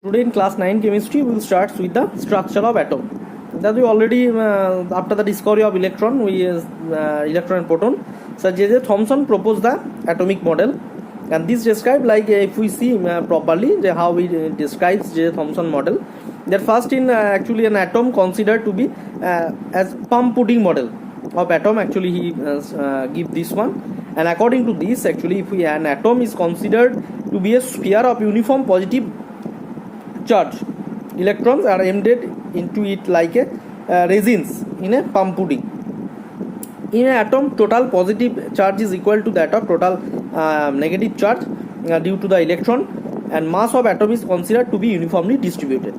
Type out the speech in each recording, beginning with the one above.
Today in class 9 chemistry we will start with the structure of atom. That we already after the discovery of electron, we electron and proton. So J.J. Thomson proposed the atomic model, and this described like if we see properly how he describes J.J. Thomson model. That first in actually an atom considered to be as palm pudding model of atom. Actually he give this one, and according to this actually if we an atom is considered to be a sphere of uniform positive charge, electrons are embedded into it like a resins in a palm pudding. In an atom, total positive charge is equal to that of total negative charge due to the electron, and mass of atom is considered to be uniformly distributed.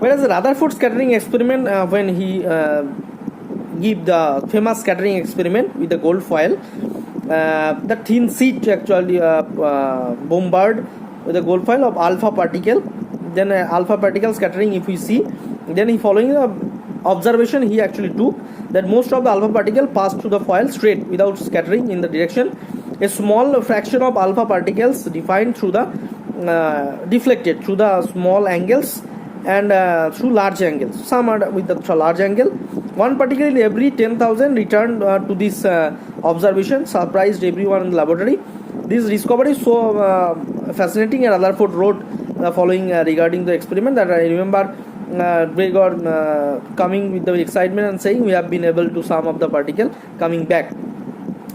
Whereas Rutherford scattering experiment, when he give the famous scattering experiment with the gold foil, the thin sheet actually bombarded with the gold foil of alpha particle. Then alpha particle scattering if we see, then he following the observation he actually took that most of the alpha particle passed through the foil straight without scattering in the direction. A small fraction of alpha particles defined through the deflected through the small angles and through large angles. Some are with the large angle. One particle in every 10,000 returned to this observation, surprised everyone in the laboratory. This discovery is so fascinating, and Rutherford wrote the following regarding the experiment that I remember Gregor coming with the excitement and saying we have been able to sum up the particle coming back.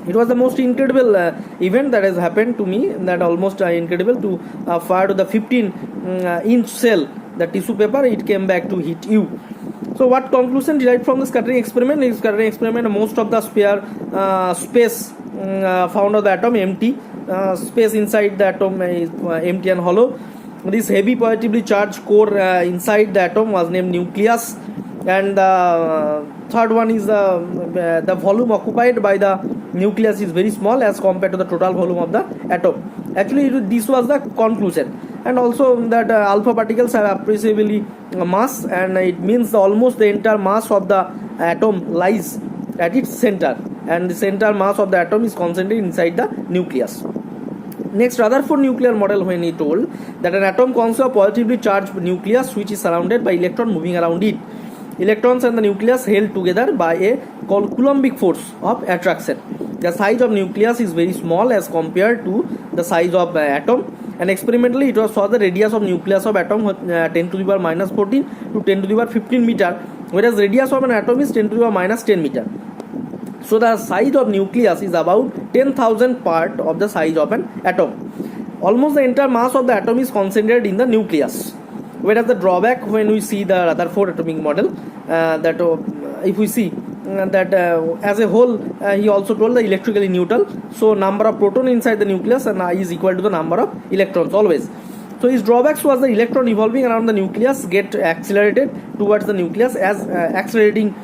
It was the most incredible event that has happened to me, that almost incredible to fire to the 15-inch cell, the tissue paper, it came back to hit you. So what conclusion derived from the scattering experiment? In scattering experiment, most of the sphere space found of the atom empty, space inside the atom is empty and hollow. This heavy positively charged core inside the atom was named nucleus, and the third one is the volume occupied by the nucleus is very small as compared to the total volume of the atom. Actually this was the conclusion, and also that alpha particles have appreciably mass, and it means almost the entire mass of the atom lies at its center, and the center mass of the atom is concentrated inside the nucleus. Next, Rutherford nuclear model, when he told that an atom consists of positively charged nucleus which is surrounded by electron moving around it. Electrons and the nucleus held together by a Coulombic force of attraction. The size of nucleus is very small as compared to the size of atom, and experimentally it was thought the radius of nucleus of atom 10 to the power minus 14 to 10 to the power 15 meter, whereas radius of an atom is 10 to the power minus 10 meter. So the size of nucleus is about 10,000 part of the size of an atom. Almost the entire mass of the atom is concentrated in the nucleus. Whereas the drawback when we see the Rutherford atomic model, that if we see that as a whole, he also told the electrically neutral. So number of proton inside the nucleus and is equal to the number of electrons always. So his drawbacks was the electron evolving around the nucleus get accelerated towards the nucleus as accelerating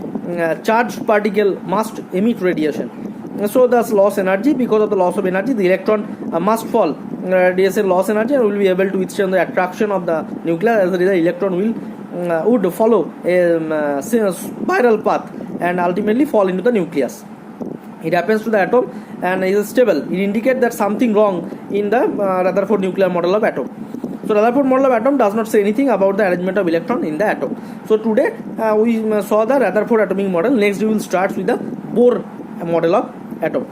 charged particle must emit radiation. So thus loss energy. Because of the loss of energy, the electron must fall radiation loss energy and will be able to withstand the attraction of the nucleus. As a result, electron would follow a spiral path and ultimately fall into the nucleus. It happens to the atom and is stable. It indicates that something wrong in the Rutherford nuclear model of atom. So Rutherford model of atom does not say anything about the arrangement of electron in the atom. So today we saw the Rutherford atomic model. Next we will start with the Bohr model of atom.